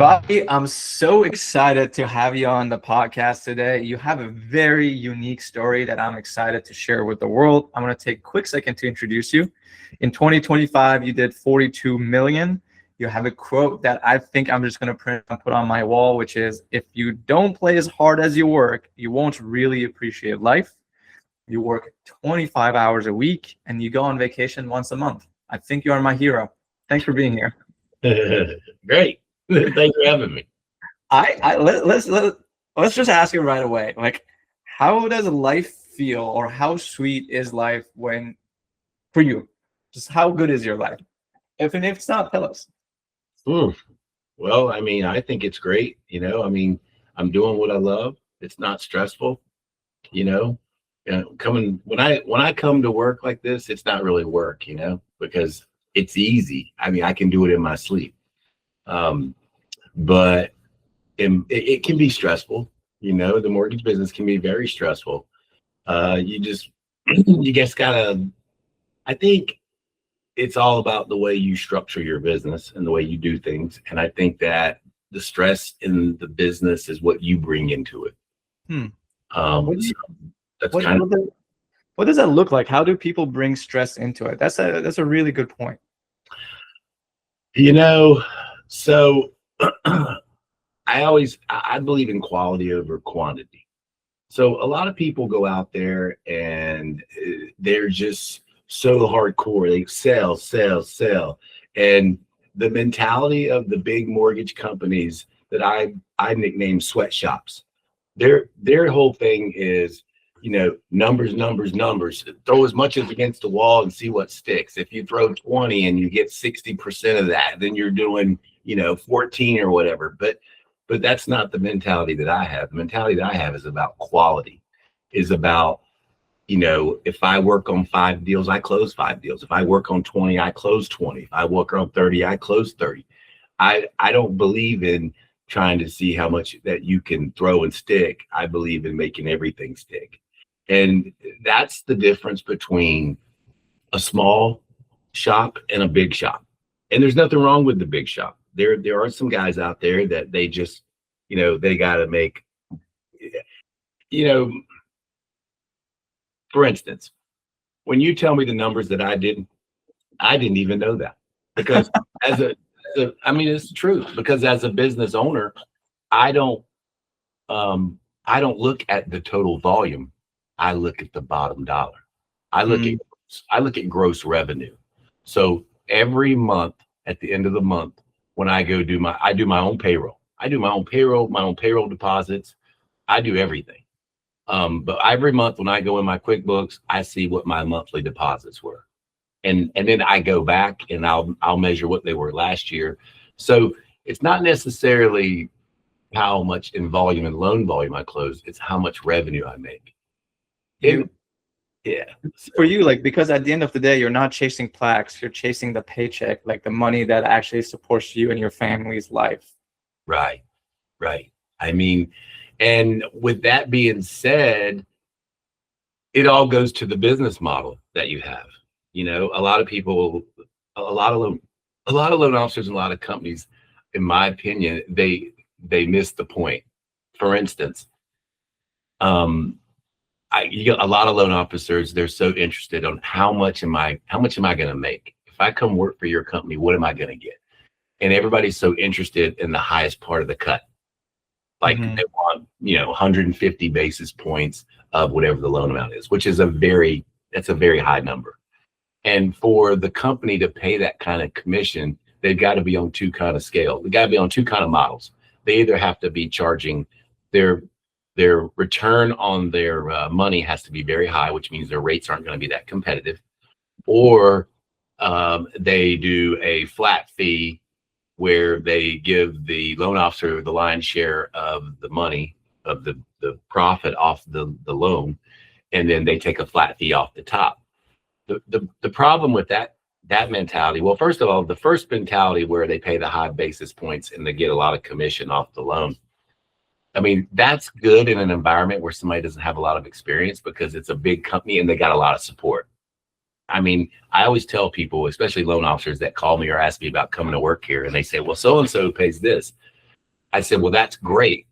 Bobby, I'm so excited to have you on the podcast today. You have a very unique story that I'm excited to share with the world. I'm going to take a quick second to introduce you. In 2025, you did 42 million. You have a quote that I think I'm just going to print and put on my wall, which is, if you don't play as hard as you work, you won't really appreciate life. You work 25 hours a week and you go on vacation once a month. I think you are my hero. Thanks for being here. Great. Thanks for having me. Let's just ask you right away. Like, how does life feel, or how sweet is life for you? Just how good is your life? If it's not, tell us. Well, I think it's great. I'm doing what I love. It's not stressful. When I come to work like this, it's not really work, because it's easy. I can do it in my sleep. But it can be stressful. The mortgage business can be very stressful. You just gotta, I think it's all about the way you structure your business and the way you do things. And I think that the stress in the business is what you bring into it. What does that look like? How do people bring stress into it? That's a really good point. So I believe in quality over quantity. So a lot of people go out there and they're just so hardcore. They sell. And the mentality of the big mortgage companies that I nickname sweatshops, their whole thing is, numbers. Throw as much as against the wall and see what sticks. If you throw 20 and you get 60% of that, then you're doing, 14 or whatever. But that's not the mentality that I have. The mentality that I have is about quality, is about, if I work on 5 deals, I close 5 deals. If I work on 20, I close 20. If I work on 30, I close 30. I don't believe in trying to see how much that you can throw and stick. I believe in making everything stick. And that's the difference between a small shop and a big shop. And there's nothing wrong with the big shop. There are some guys out there that they just, they got to make, for instance, when you tell me the numbers that I didn't even know that, because it's true, because as a business owner, I don't look at the total volume. I look at the bottom dollar. I look at gross revenue. So every month, at the end of the month, when I go I do my own payroll. I do my own payroll deposits. I do everything. But every month when I go in my QuickBooks, I see what my monthly deposits were. And then I go back and I'll measure what they were last year. So it's not necessarily how much in volume and loan volume I close, it's how much revenue I make. For you, because at the end of the day, you're not chasing plaques, you're chasing the paycheck, like the money that actually supports you and your family's life. Right. And with that being said, it all goes to the business model that you have. A lot of people, a lot of loan officers and a lot of companies, in my opinion, they miss the point. For instance, you get a lot of loan officers, they're so interested on how much am I going to make? If I come work for your company, what am I going to get? And everybody's so interested in the highest part of the cut. They want, 150 basis points of whatever the loan amount is, which is that's a very high number. And for the company to pay that kind of commission, they've got to be on 2 kind of scale. They've got to be on 2 kind of models. They either have to be charging their return on their money has to be very high, which means their rates aren't going to be that competitive, or they do a flat fee where they give the loan officer the lion's share of the money, of the profit off the loan, and then they take a flat fee off the top. The problem with that mentality, well, first of all, the first mentality where they pay the high basis points and they get a lot of commission off the loan, that's good in an environment where somebody doesn't have a lot of experience, because it's a big company and they got a lot of support. I always tell people, especially loan officers that call me or ask me about coming to work here, and they say, well, so-and-so pays this. I said, well, that's great.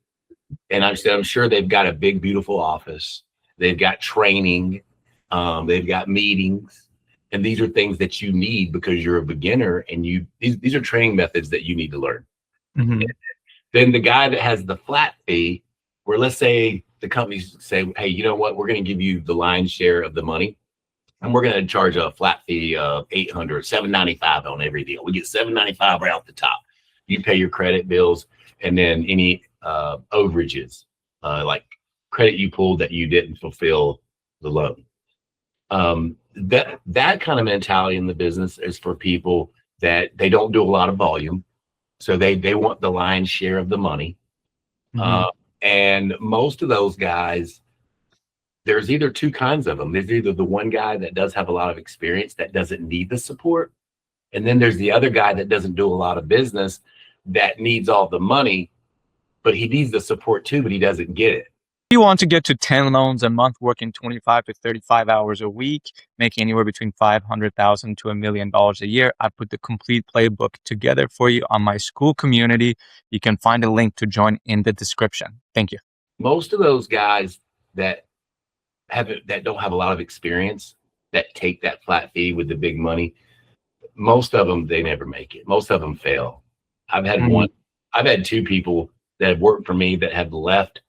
And I said, I'm sure they've got a big, beautiful office. They've got training. They've got meetings. And these are things that you need because you're a beginner, and these are training methods that you need to learn. Mm-hmm. Then the guy that has the flat fee, where let's say the companies say, hey, you know what? We're going to give you the lion's share of the money, and we're going to charge a flat fee of $800, $795 on every deal. We get $795 right off the top. You pay your credit bills, and then any overages, like credit you pulled that you didn't fulfill the loan. That kind of mentality in the business is for people that they don't do a lot of volume. So they want the lion's share of the money. Mm-hmm. And most of those guys, there's either two kinds of them. There's either the one guy that does have a lot of experience that doesn't need the support. And then there's the other guy that doesn't do a lot of business that needs all the money, but he needs the support too, but he doesn't get it. If you want to get to 10 loans a month, working 25 to 35 hours a week, making anywhere between $500,000 to $1 million a year, I put the complete playbook together for you on my school community. You can find a link to join in the description. Thank you. Most of those guys that don't have a lot of experience, that take that flat fee with the big money, most of them, they never make it. Most of them fail. I've had two people that have worked for me that have left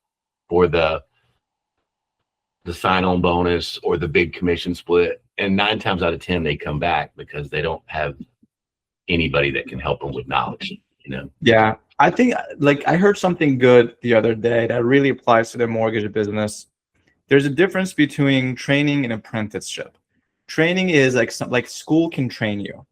for the sign-on bonus or the big commission split, and 9 times out of 10 they come back because they don't have anybody that can help them with knowledge. Yeah, I think I heard something good the other day that really applies to the mortgage business. There's a difference between training and apprenticeship. Training is like school can train you,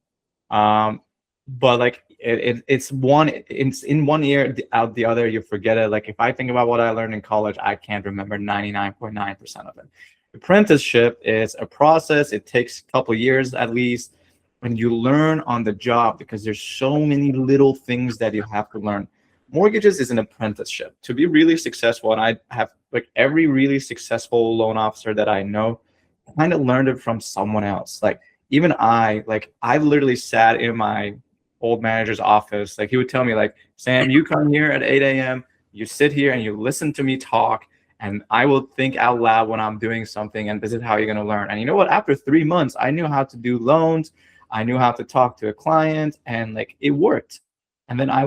but like it's in one ear, out the other, you forget it. Like if I think about what I learned in college, I can't remember 99.9% of it. Apprenticeship is a process. It takes a couple of years at least, when you learn on the job, because there's so many little things that you have to learn. Mortgages is an apprenticeship. To be really successful, and I have every really successful loan officer that I know kind of learned it from someone else. Like even I literally sat in my old manager's office. Like he would tell me, like, Sam, you come here at 8 a.m., you sit here and you listen to me talk, and I will think out loud when I'm doing something, and this is how you're going to learn. And you know what? After 3 months, I knew how to do loans. I knew how to talk to a client, and it worked. And then I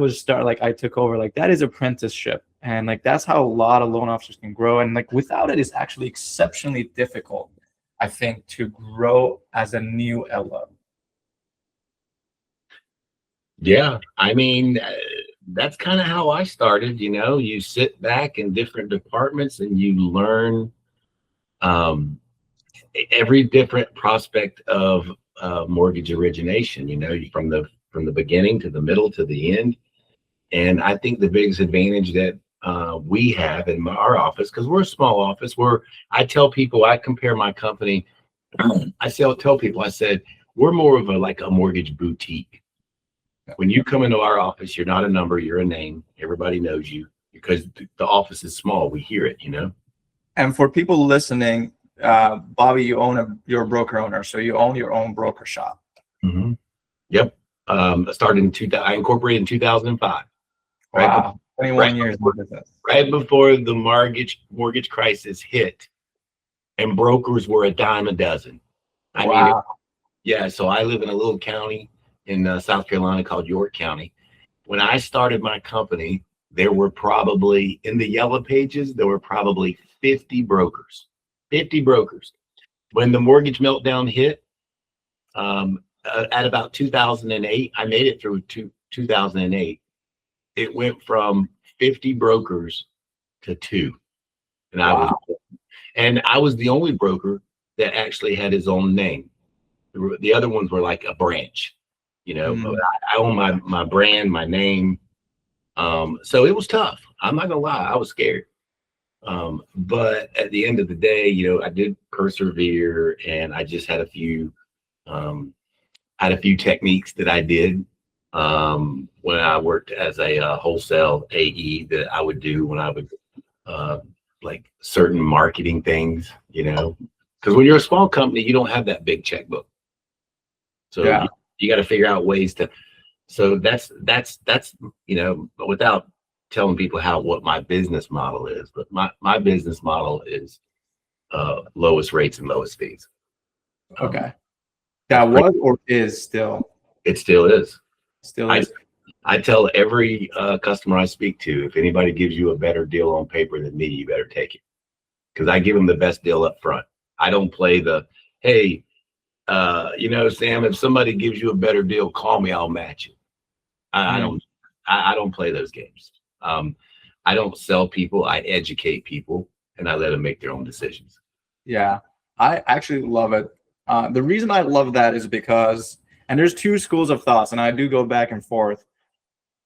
took over. That is apprenticeship. And that's how a lot of loan officers can grow. And without it, it's actually exceptionally difficult, I think, to grow as a new LO. Yeah, I mean, that's kind of how I started. You sit back in different departments and you learn every different prospect of mortgage origination, from the beginning to the middle to the end. And I think the biggest advantage that we have in our office, because we're a small office, I tell people, I compare my company, I said, we're more of a mortgage boutique. When you come into our office, you're not a number, you're a name. Everybody knows you because the office is small. We hear it, And for people listening, Bobby, you're a broker owner, so you own your own broker shop. Mm-hmm. Yep. I incorporated in 2005. Wow. 21 years in business. Right before the mortgage crisis hit, and brokers were a dime a dozen. So I live in a little county in South Carolina called York County. When I started my company, there were probably, in the yellow pages, 50 brokers. 50 brokers. When the mortgage meltdown hit, at about 2008, I made it through 2008. It went from 50 brokers to 2. And I was the only broker that actually had his own name. The other ones were like a branch. I own my brand, my name. So it was tough. I'm not gonna lie, I was scared. But at the end of the day, I did persevere, and I just had a few techniques that I did when I worked as a wholesale AE that I would do when I would certain marketing things, because when you're a small company, you don't have that big checkbook. So yeah. You got to figure out ways to. So that's without telling people what my business model is, but my business model is lowest rates and lowest fees. Okay. That was or is still? It still is. Still is. I tell every customer I speak to, if anybody gives you a better deal on paper than me, you better take it, because I give them the best deal up front. I don't play the, hey, Sam, if somebody gives you a better deal, call me, I'll match it. I don't play those games. I don't sell people. I educate people, and I let them make their own decisions. Yeah, I actually love it. The reason I love that is because, and there's two schools of thoughts, and I do go back and forth.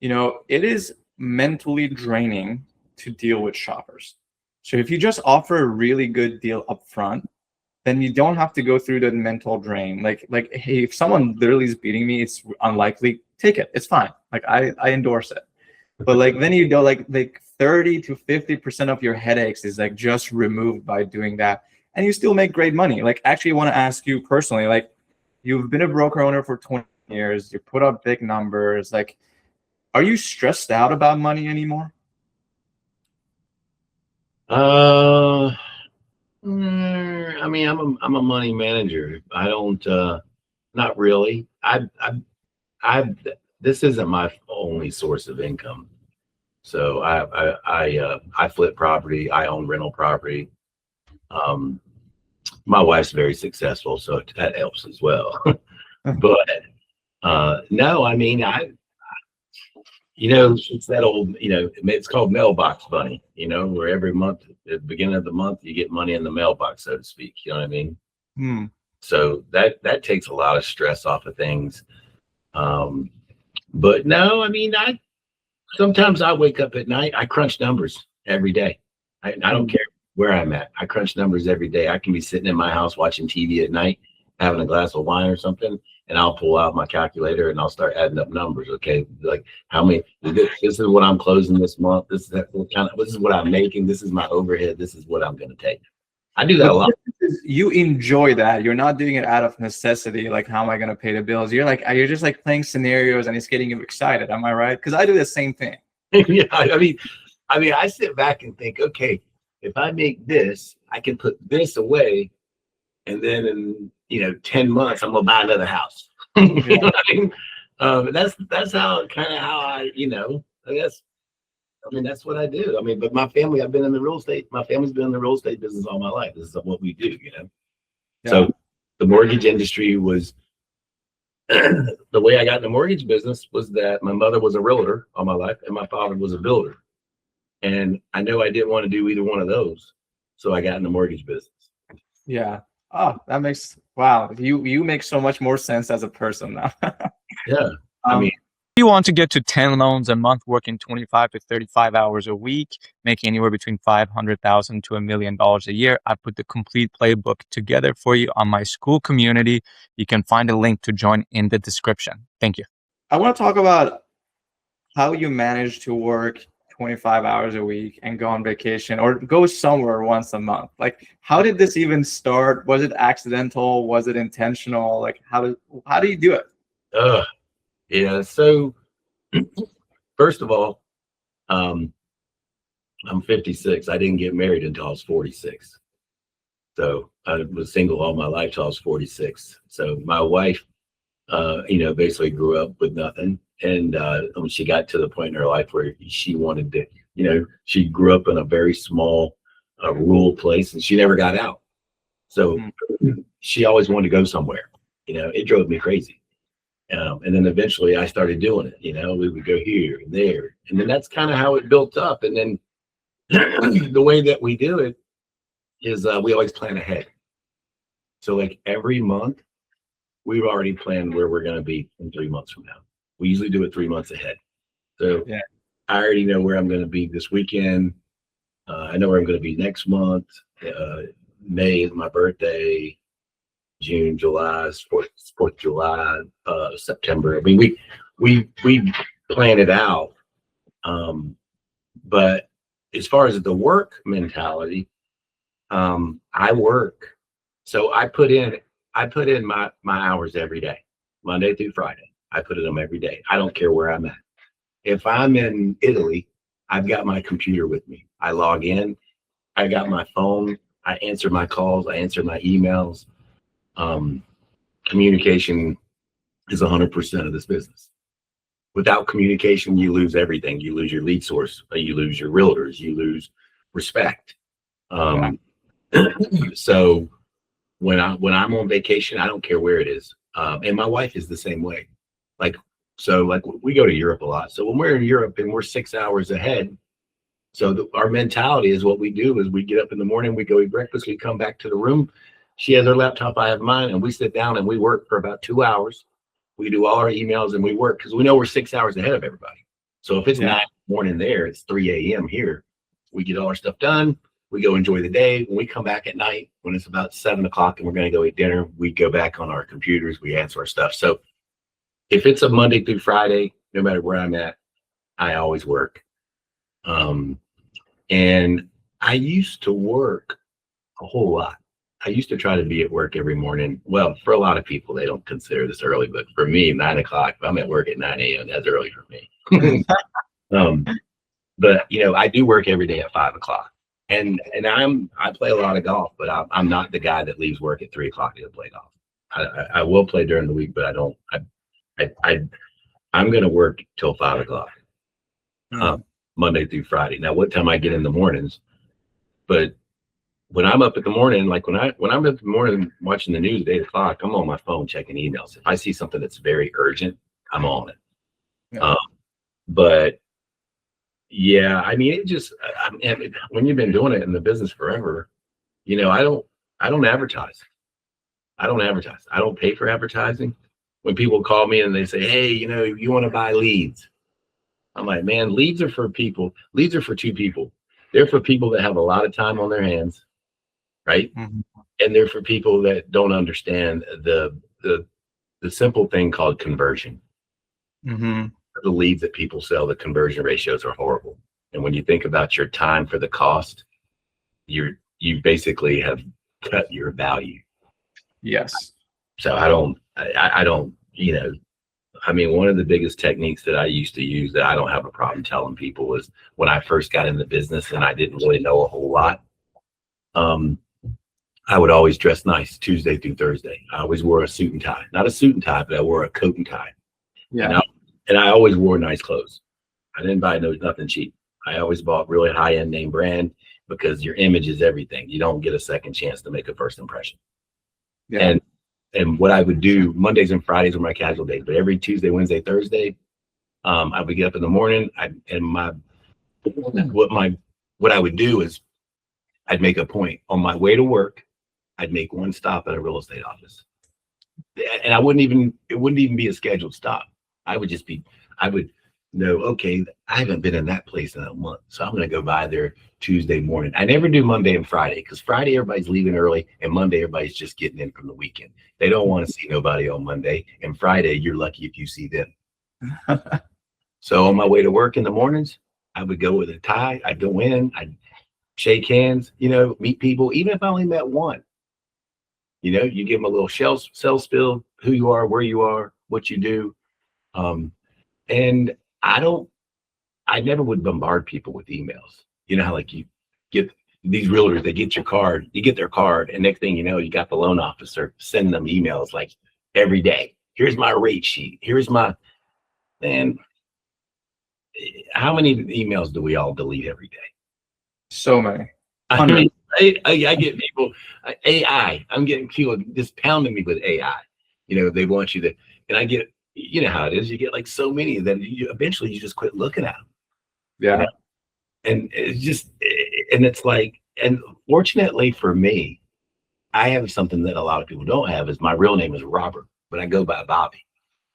It is mentally draining to deal with shoppers. So if you just offer a really good deal up front, then you don't have to go through the mental drain. Like, hey, if someone literally is beating me, it's unlikely. Take it. It's fine. Like I endorse it. But like then you go like 30 to 50% of your headaches is like just removed by doing that, and you still make great money. Like actually, I want to ask you personally. Like you've been a broker owner for 20 years. You put up big numbers. Like, are you stressed out about money anymore? I mean, I'm a money manager. I don't, not really. This isn't my only source of income. So I flip property. I own rental property. My wife's very successful, so that helps as well. But no, I mean, it's that old, it's called mailbox money, where every month at the beginning of the month, you get money in the mailbox, so to speak. You know what I mean? So that takes a lot of stress off of things. But no, I mean, sometimes I wake up at night, I crunch numbers every day. I don't care where I'm at. I crunch numbers every day. I can be sitting in my house watching TV at night, having a glass of wine or something, and I'll pull out my calculator and I'll start adding up numbers. Okay, like how many? This is what I'm closing this month. This is what I'm making. This is my overhead. This is what I'm going to take. I do that a lot. You enjoy that. You're not doing it out of necessity. Like, how am I going to pay the bills? You're just like playing scenarios, and it's getting you excited. Am I right? Because I do the same thing. Yeah, I mean, I sit back and think, okay, if I make this, I can put this away, and then in 10 months, I'm gonna buy another house. You know what I mean? That's how I, I guess. I mean, that's what I do. I mean, but my family, my family's been in the real estate business all my life. This is what we do, Yeah. So the mortgage industry was, the way I got in the mortgage business was that my mother was a realtor all my life and my father was a builder. And I know I didn't want to do either one of those. So I got in the mortgage business. Yeah. Oh, wow. You make so much more sense as a person now. Yeah. I mean, if you want to get to 10 loans a month, working 25 to 35 hours a week, making anywhere between $500,000 to $1 million a year, I put the complete playbook together for you on my school community. You can find a link to join in the description. Thank you. I want to talk about how you manage to work 25 hours a week and go on vacation or go somewhere once a month. Like, how did this even start? Was it accidental? Was it intentional? Like, how do you do it? Yeah. So first of all, I'm 56. I didn't get married until I was 46. So I was single all my life till I was 46. So my wife, basically grew up with nothing. And when she got to the point in her life where she wanted to, she grew up in a very small rural place and she never got out. So she always wanted to go somewhere. It drove me crazy. And then eventually I started doing it. We would go here and there. And then that's kind of how it built up. And then the way that we do it is we always plan ahead. So like every month, we've already planned where we're going to be in 3 months from now. We usually do it 3 months ahead. So yeah. I already know where I'm going to be this weekend. I know where I'm going to be next month. May is my birthday. June, July, 4th of July, September. I mean, we plan it out. But as far as the work mentality, I work. So I put in my hours every day, Monday through Friday. I put in them every day. I don't care where I'm at. If I'm in Italy, I've got my computer with me. I log in. I got my phone. I answer my calls. I answer my emails. Communication is 100% of this business. Without communication, you lose everything. You lose your lead source. You lose your realtors. You lose respect. So when I'm on vacation, I don't care where it is. And my wife is the same way. Like we go to Europe a lot. So when we're in Europe and we're 6 hours ahead, so our mentality is what we do is we get up in the morning, we go eat breakfast, we come back to the room. She has her laptop, I have mine, and we sit down and we work for about 2 hours. We do all our emails and we work because we know we're 6 hours ahead of everybody. So if it's 9 in the morning there, it's 3 a.m. here. We get all our stuff done. We go enjoy the day. When we come back at night, when it's about 7 o'clock and we're going to go eat dinner, we go back on our computers, we answer our stuff. So if it's a Monday through Friday, no matter where I'm at, I always work. And I used to work a whole lot. I used to try to be at work every morning. Well, for a lot of people, they don't consider this early, but for me, 9 o'clock, if I'm at work at 9 a.m., that's early for me. But I do work every day at 5 o'clock. And I play a lot of golf, but I'm not the guy that leaves work at 3 o'clock to go play golf. I will play during the week, but I don't. I'm going to work till 5 o'clock, Monday through Friday. Now, what time I get in the mornings? But when I'm up in the morning, like when I'm up in the morning watching the news at 8 o'clock, I'm on my phone checking emails. If I see something that's very urgent, I'm on it. Yeah. But yeah, I mean, when you've been doing it in the business forever, I don't advertise. I don't pay for advertising. When people call me and they say, hey, you want to buy leads? I'm like, man, leads are for people. Leads are for two people. They're for people that have a lot of time on their hands, right? Mm-hmm. And they're for people that don't understand the simple thing called conversion. Mm-hmm. The leads that people sell, the conversion ratios are horrible. And when you think about your time for the cost, you basically have cut your value. Yes. So I don't, one of the biggest techniques that I used to use that I don't have a problem telling people was when I first got in the business and I didn't really know a whole lot. I would always dress nice Tuesday through Thursday. I always wore a suit and tie, not a suit and tie, but I wore a coat and tie. Yeah. And I always wore nice clothes. I didn't buy nothing cheap. I always bought really high-end name brand because your image is everything. You don't get a second chance to make a first impression. Yeah. And what I would do, Mondays and Fridays were my casual days, but every Tuesday, Wednesday, Thursday, I would get up in the morning. What I would do is I'd make a point on my way to work. I'd make one stop at a real estate office, and it wouldn't even be a scheduled stop. I would know, okay, I haven't been in that place in a month, so I'm going to go by there Tuesday morning. I never do Monday and Friday because Friday everybody's leaving early and Monday everybody's just getting in from the weekend. They don't want to see nobody on Monday, and Friday you're lucky if you see them. So on my way to work in the mornings, I would go with a tie. I'd go in, I'd shake hands, meet people, even if I only met one. You give them a little sales spill, who you are, where you are, what you do. And I never would bombard people with emails. How like you get these realtors, they get your card, you get their card, and next thing you know, you got the loan officer sending them emails like every day. Here's my rate sheet. Here's man, how many emails do we all delete every day? So many. I mean, I get people, AI, I'm getting people just pounding me with AI. They want you to, and I get, how it is, you get like so many that eventually you just quit looking at them. Yeah. And it's just, and it's like, and fortunately for me, I have something that a lot of people don't have is my real name is Robert, but I go by Bobby.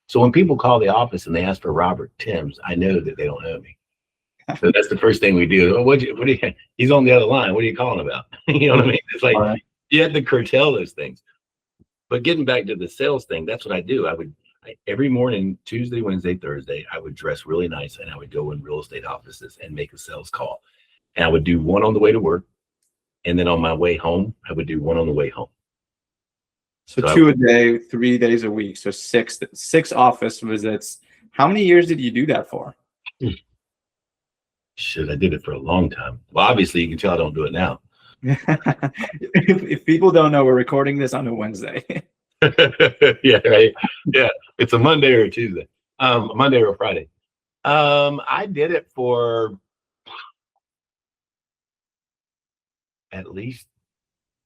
So when people call the office and they ask for Robert Thames, I know that they don't know me. So that's the first thing we do. Oh, he's on the other line. What are you calling about? You know what I mean? It's like, you have to curtail those things. But getting back to the sales thing, that's what I do. Every morning, Tuesday, Wednesday, Thursday, I would dress really nice and I would go in real estate offices and make a sales call. And I would do one on the way to work. And then on my way home, I would do one on the way home. So 2 a day, 3 days a week. So six office visits. How many years did you do that for? Shit, I did it for a long time. Well, obviously you can tell I don't do it now. If people don't know, we're recording this on a Wednesday. Yeah, right. Yeah, it's a Monday or a Tuesday, a Monday or a Friday. I did it for at least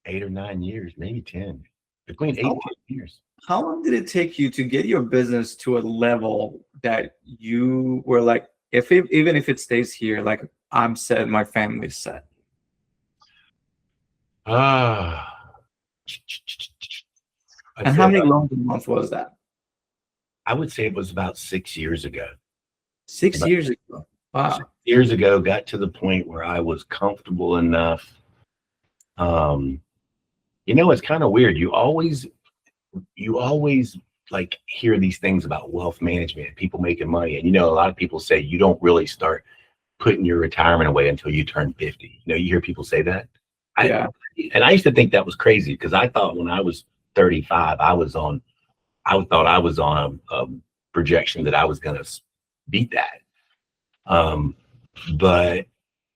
8 or 9 years, maybe 10, between 8 and 10 years. How long did it take you to get your business to a level that you were like, even if it stays here, like I'm set, my family's set? Ah, I'd And say how many about, loans a month was that? I would say it was about 6 years ago. 6 years ago. Wow. Years ago, got to the point where I was comfortable enough. It's kind of weird. You always like hear these things about wealth management, people making money. And a lot of people say you don't really start putting your retirement away until you turn 50. You hear people say that. Yeah. And I used to think that was crazy because I thought when I was 35, I thought I was on a projection that I was going to beat that. But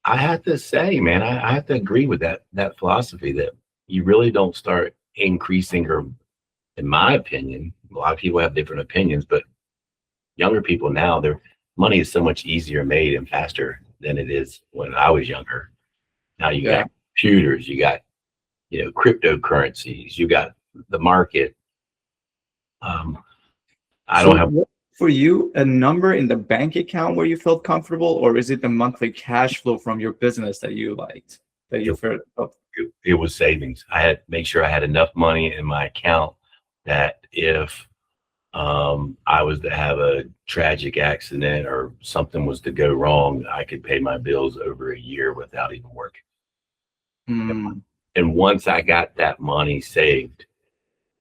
I have to say, man, I have to agree with that philosophy that you really don't start increasing, or in my opinion, a lot of people have different opinions, but younger people now, their money is so much easier made and faster than it is when I was younger. Now you got computers, you got cryptocurrencies, you got the market. I don't have. For you, a number in the bank account where you felt comfortable, or is it the monthly cash flow from your business that you liked, that you felt? It was savings. I had to make sure I had enough money in my account that if I was to have a tragic accident or something was to go wrong, I could pay my bills over a year without even working. And once I got that money saved,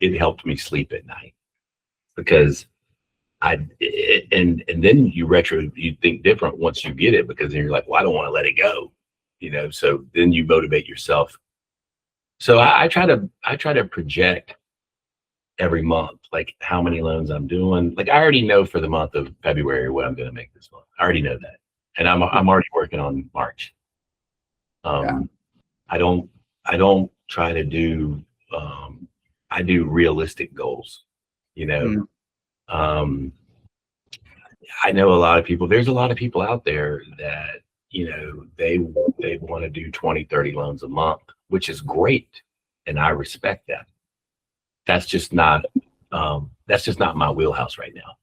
it helped me sleep at night because and then you think different once you get it, because then you're like, well, I don't want to let it go, so then you motivate yourself. So I try to project every month, like how many loans I'm doing. Like I already know for the month of February what I'm going to make this month. I already know that. And I'm already working on March. I don't try to do, I do realistic goals, I know there's a lot of people out there that, they want to do 20, 30 loans a month, which is great. And I respect that. That's just not my wheelhouse right now.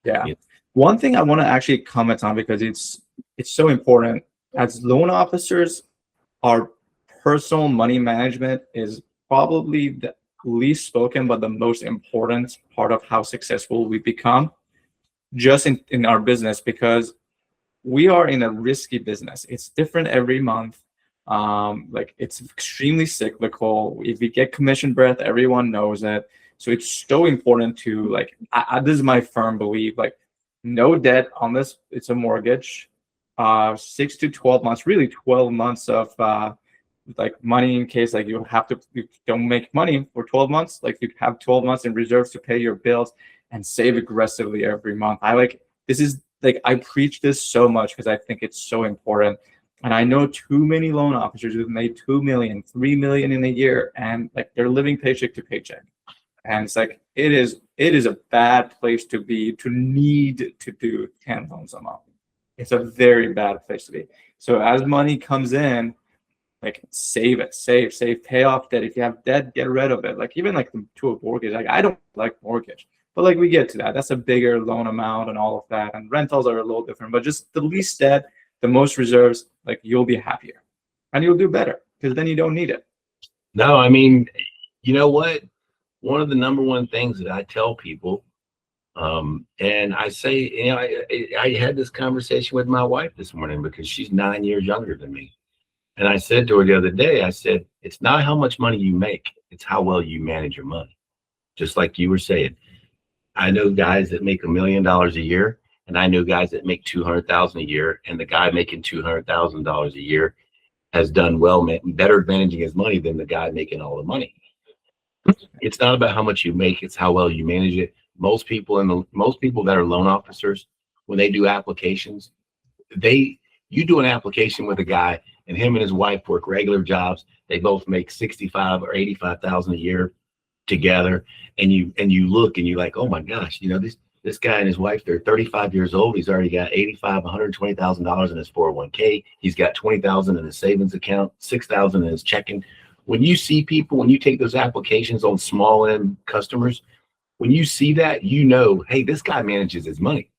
Yeah. One thing I want to actually comment on, because it's so important. As loan officers, our personal money management is probably the least spoken, but the most important part of how successful we become just in our business, because we are in a risky business. It's different every month. Like it's extremely cyclical. If we get commission breath, everyone knows it. So it's so important to this is my firm belief, like no debt on this. It's a mortgage, 6 to 12 months, really 12 months of like money in case like you don't make money for 12 months. Like you have 12 months in reserves to pay your bills and save aggressively every month. I preach this so much because I think it's so important. And I know too many loan officers who've made 2 million, 3 million in a year, and like they're living paycheck to paycheck. And it's like it is a bad place to be, to need to do 10 loans a month. It's a very bad place to be. So as money comes in, like save it, save, pay off debt. If you have debt, get rid of it. Like even like to a mortgage, like I don't like mortgage, but like we get to that. That's a bigger loan amount and all of that. And rentals are a little different, but just the least debt, the most reserves, like you'll be happier and you'll do better because then you don't need it. No, I mean, you know what? One of the number one things that I tell people, and I say, I had this conversation with my wife this morning because she's 9 years younger than me. And I said to her the other day, I said, it's not how much money you make, it's how well you manage your money. Just like you were saying, I know guys that make $1 million a year, and I know guys that make $200,000 a year, and the guy making $200,000 a year has done well, better managing his money than the guy making all the money. It's not about how much you make, it's how well you manage it. Most people that are loan officers, when they do applications, they You do an application with a guy, and him and his wife work regular jobs. They both make 65 or 85,000 a year together, and you look and you're like, oh my gosh, this guy and his wife, they're 35 years old. He's already got $120,000 in his 401k. He's got 20,000 in his savings account, 6,000 in his checking. When you see people, when you take those applications on small end customers, when you see that, hey, this guy manages his money.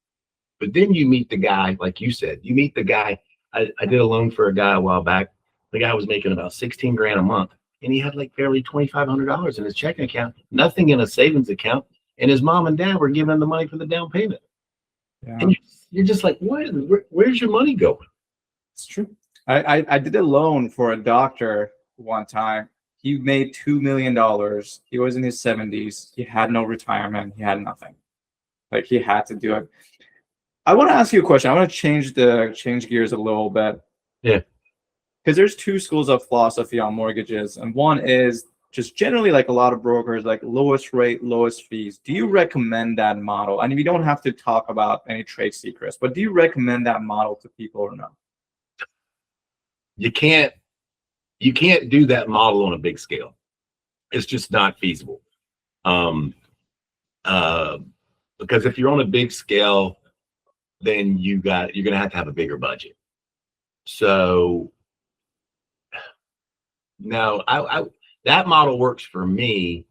But then you meet the guy, like you said, you meet the guy. I did a loan for a guy a while back. The guy was making about 16 grand a month, and he had like barely $2,500 in his checking account, nothing in a savings account. And his mom and dad were giving him the money for the down payment. Yeah. And you're just like, where's your money going? It's true. I did a loan for a doctor one time. He made $2 million. He was in his 70s. He had no retirement. He had nothing. Like, he had to do it. I want to ask you a question. I want to change gears a little bit. Yeah. Because there's two schools of philosophy on mortgages. And one is just generally, like a lot of brokers, like lowest rate, lowest fees. Do you recommend that model? And we don't have to talk about any trade secrets, but do you recommend that model to people or no? You can't do that model on a big scale. It's just not feasible. Because if you're on a big scale, then you're going to have a bigger budget. So no, that model works for me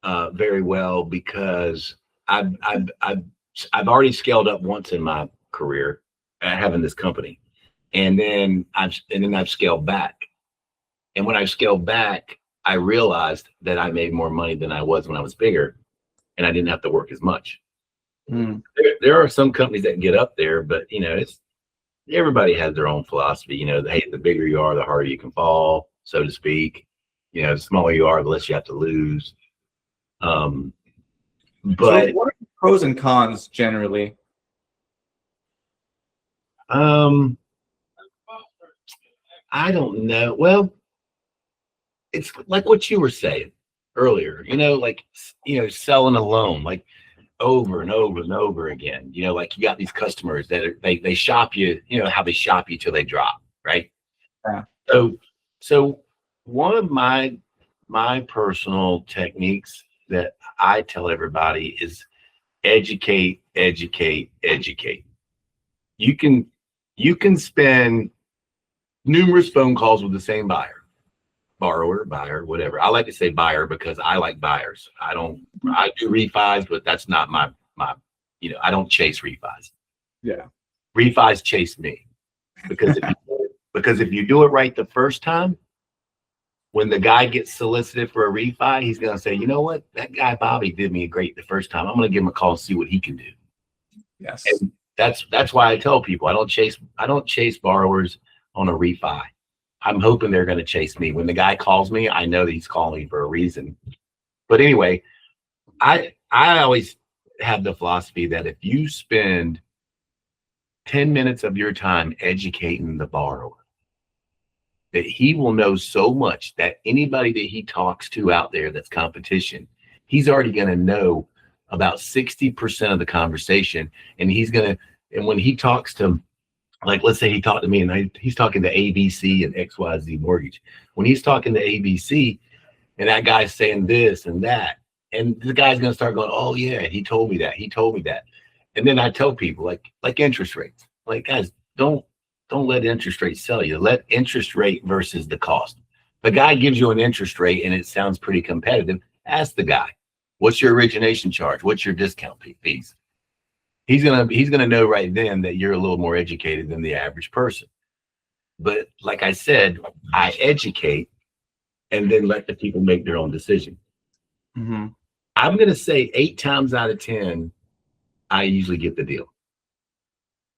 very well, because I've already scaled up once in my career having this company, and then I've scaled back. And when I scaled back, I realized that I made more money than I was when I was bigger, and I didn't have to work as much. There are some companies that get up there, but everybody has their own philosophy. Hey, the bigger you are, the harder you can fall, so to speak. The smaller you are, the less you have to lose. But so what are the pros and cons generally? I don't know. Well, it's like what you were saying earlier, selling a loan, like over and over and over again. Like, you got these customers that they shop you, how they shop you till they drop, right? Yeah. So one of my personal techniques that I tell everybody is educate. You can spend numerous phone calls with the same borrower, whatever. I like to say buyer because I like buyers. I do refis, but that's not my I don't chase refis. Yeah. Refis chase me, because if you do it right the first time, when the guy gets solicited for a refi, he's going to say, you know what? That guy Bobby did me great the first time. I'm going to give him a call and see what he can do. Yes. And that's why I tell people I don't chase borrowers on a refi. I'm hoping they're going to chase me. When the guy calls me, I know that he's calling me for a reason. But anyway, I always have the philosophy that if you spend 10 minutes of your time educating the borrower, that he will know so much that anybody that he talks to out there that's competition, he's already going to know about 60% of the conversation. And and when he talks to, like, let's say he talked to me and he's talking to ABC and XYZ Mortgage. When he's talking to ABC and that guy's saying this and that, and the guy's going to start going, oh yeah, he told me that. And then I tell people, like interest rates, like, guys, don't let interest rates sell you. Let interest rate versus the cost. The guy gives you an interest rate and it sounds pretty competitive. Ask the guy, what's your origination charge? What's your discount fees? He's gonna know right then that you're a little more educated than the average person. But like I said, I educate and then let the people make their own decision. Mm-hmm. I'm gonna say 8 times out of 10, I usually get the deal.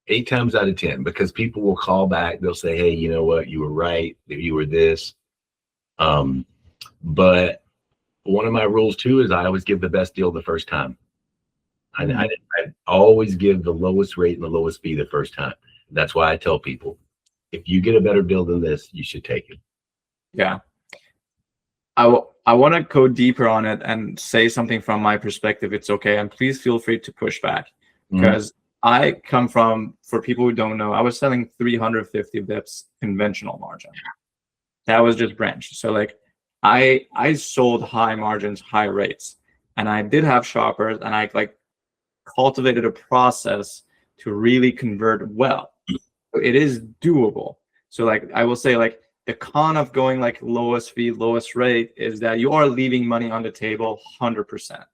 8 times out of 10, because people will call back. They'll say, hey, you know what? You were right. You were this. But one of my rules too is I always give the best deal the first time. I always give the lowest rate and the lowest fee the first time. That's why I tell people, if you get a better deal than this, you should take it. Yeah. I want to go deeper on it and say something from my perspective. It's okay. And please feel free to push back, because I come from, for people who don't know, I was selling 350 bips conventional margin. That was just branch. So like I sold high margins, high rates, and I did have shoppers, and I like cultivated a process to really convert well. So it is doable. So like I will say, like the con of going like lowest fee, lowest rate is that you are leaving money on the table 100%.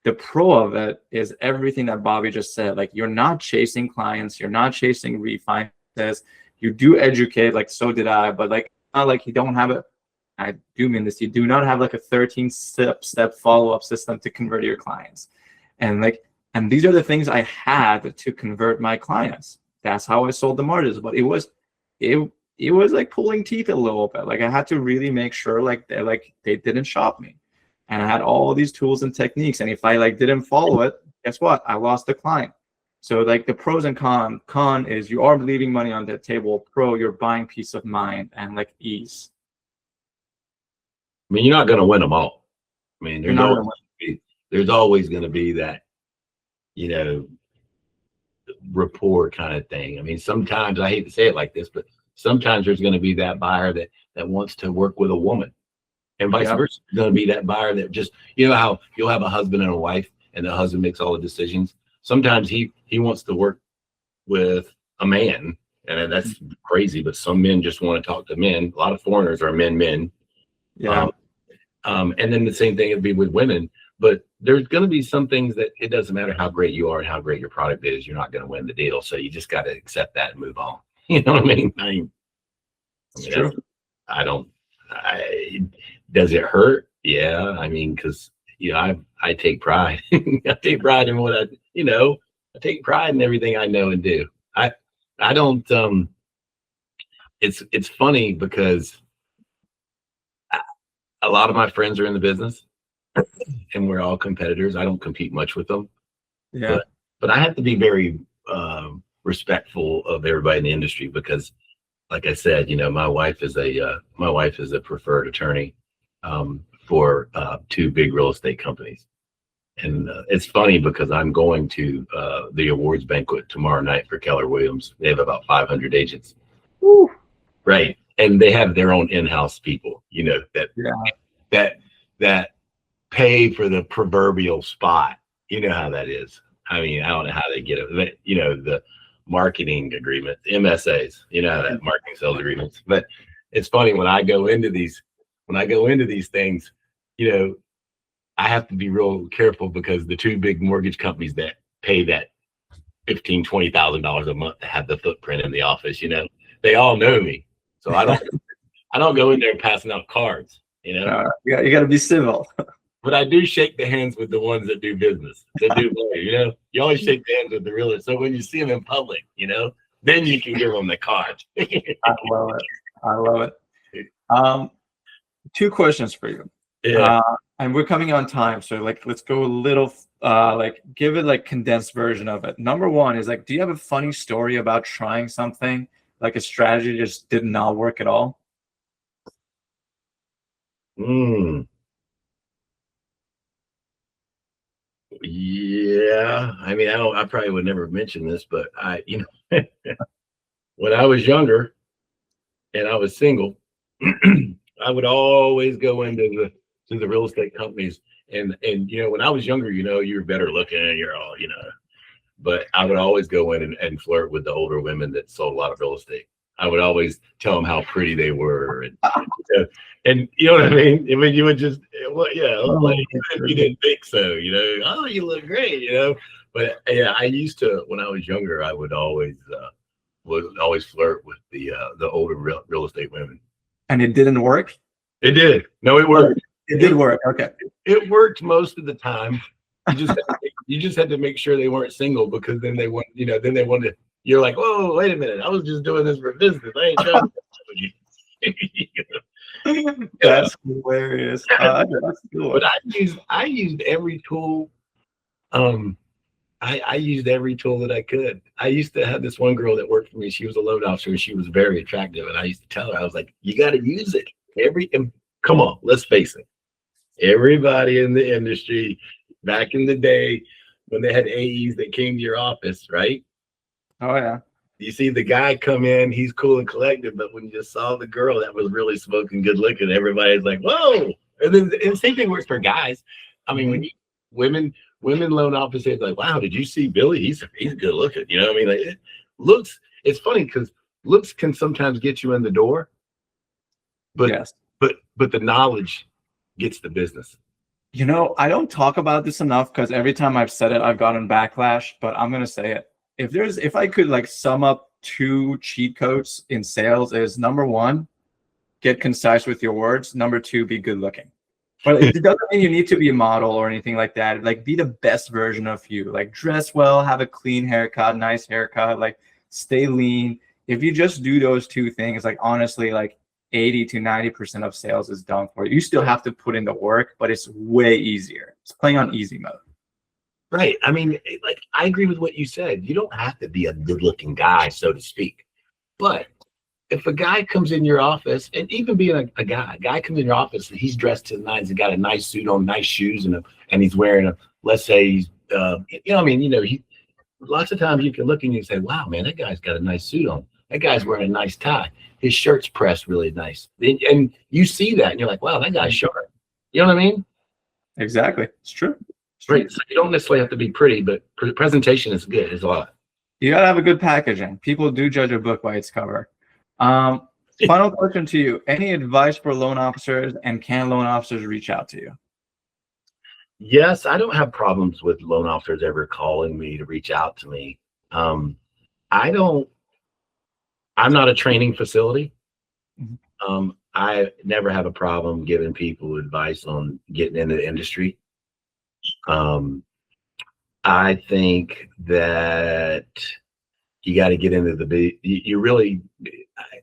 The pro of it is everything that Bobby just said. Like you're not chasing clients, you're not chasing refinances. You do educate, like so did I, but like not like you don't have a, I do mean this, you do not have like a 13-step follow-up system to convert your clients. And like, and these are the things I had to convert my clients. That's how I sold the margins. But it was like pulling teeth a little bit. Like I had to really make sure like they didn't shop me. And I had all these tools and techniques. And if I like didn't follow it, guess what? I lost the client. So like the pros and con is you are leaving money on the table. Pro, you're buying peace of mind and like ease. I mean, you're not going to win them all. I mean, there's always going to be that, you know, rapport kind of thing. I mean, sometimes, I hate to say it like this, but sometimes there's going to be that buyer that wants to work with a woman, and vice versa. There's going to be that buyer that just, you know how you'll have a husband and a wife, and the husband makes all the decisions. Sometimes he wants to work with a man, and that's crazy, but some men just want to talk to men. A lot of foreigners are men. Yeah. And then the same thing would be with women. But there's going to be some things that it doesn't matter how great you are and how great your product is, you're not going to win the deal. So you just got to accept that and move on. You know what I mean? It's true. Does it hurt? Yeah. I mean, because, you know, I take pride. I take pride in what I take pride in everything I know and do. I don't, it's funny because a lot of my friends are in the business. And we're all competitors. I don't compete much with them. Yeah. But I have to be very respectful of everybody in the industry because, like I said, you know, my wife is a preferred attorney for 2 big real estate companies. And it's funny because I'm going to the awards banquet tomorrow night for Keller Williams. They have about 500 agents. Woo. Right. And they have their own in-house people, you know, that pay for the proverbial spot. You know how that is. I mean, I don't know how they get it, but, you know, the marketing agreement, MSAs, you know, that marketing sales agreements. But it's funny when I go into these things, you know, I have to be real careful because the 2 big mortgage companies that pay that $15,000-$20,000 a month to have the footprint in the office, you know, they all know me. So I don't go in there passing out cards, you know. You got to be civil. But I do shake the hands with the ones that do business, that do money, you know. You always shake the hands with the realtors. So when you see them in public, you know, then you can give them the card. I love it. 2 questions for you. Yeah. And we're coming on time, so like let's go a little like give it like condensed version of it. Number 1 is like, do you have a funny story about trying something like a strategy just did not work at all? Yeah, I mean, I probably would never mention this, but when I was younger and I was single, I would always go into the real estate companies, and you know, when I was younger, you know, you're better looking and you're all, you know, but I would always go in and flirt with the older women that sold a lot of real estate. I would always tell them how pretty they were, and you know what I mean. I mean, you would just, well, yeah, like, you didn't think so, you know. Oh, you look great, you know. But yeah, I used to, when I was younger, I would always flirt with the older real estate women. And it didn't work? It did. No, it worked. It did work. Okay. It worked most of the time. You just had to make sure they weren't single, because then they want, you know, then they wanted. You're like, whoa, wait a minute. I was just doing this for business. I ain't trying to with you. That's hilarious. That's cool. But I used every tool. I used every tool that I could. I used to have this one girl that worked for me. She was a loan officer and she was very attractive. And I used to tell her, I was like, you got to use it. Come on, let's face it. Everybody in the industry back in the day, when they had AEs that came to your office, right? Oh yeah. You see the guy come in, he's cool and collected, but when you just saw the girl that was really smoking good looking, everybody's like, whoa. And then and the same thing works for guys. I mean, when you women loan officers like, wow, did you see Billy? He's good looking. You know what I mean? Like looks, it's funny because looks can sometimes get you in the door, but Yes. but the knowledge gets the business. You know, I don't talk about this enough because every time I've said it, I've gotten backlash, but I'm gonna say it. If I could like sum up 2 cheat codes in sales is number 1, get concise with your words. Number 2, be good looking. But it doesn't mean you need to be a model or anything like that. Like be the best version of you. Like dress well, have a clean haircut, nice haircut, like stay lean. If you just do those 2 things, like honestly, like 80 to 90% of sales is done for you. You still have to put in the work, but it's way easier. It's playing on easy mode. Right. I mean, like I agree with what you said. You don't have to be a good-looking guy, so to speak. But if a guy comes in your office, and even being a guy comes in your office and he's dressed to the nines and got a nice suit on, nice shoes, and he's wearing let's say he's, he lots of times you can look and you say, wow, man, that guy's got a nice suit on. That guy's wearing a nice tie. His shirt's pressed really nice. And you see that and you're like, wow, that guy's sharp. You know what I mean? Exactly. It's true. Right. So you don't necessarily have to be pretty, but presentation is good. Is a lot. You gotta have a good packaging. People do judge a book by its cover. Final question to you: any advice for loan officers, and can loan officers reach out to you? Yes, I don't have problems with loan officers ever calling me to reach out to me. I'm not a training facility. I never have a problem giving people advice on getting into the industry. I think that you got to get into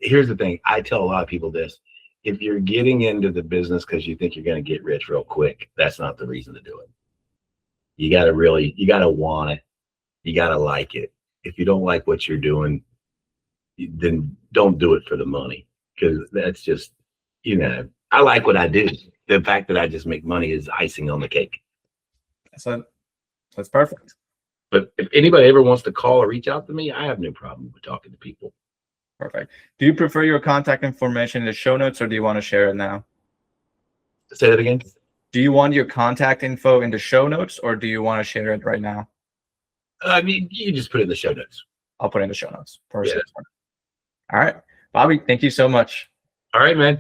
here's the thing. I tell a lot of people this: if you're getting into the business because you think you're going to get rich real quick, that's not the reason to do it. You got to want it. You got to like it. If you don't like what you're doing, then don't do it for the money, because that's just, I like what I do. The fact that I just make money is icing on the cake. That's perfect. But if anybody ever wants to call or reach out to me, I have no problem with talking to people. Perfect. Do you prefer your contact information in the show notes, or do you want to share it now? Say that again. Do you want your contact info in the show notes, or do you want to share it right now? I mean, you can just put it in the show notes. I'll put it in the show notes. Perfect. Yeah. All right, Bobby, thank you so much. All right, man.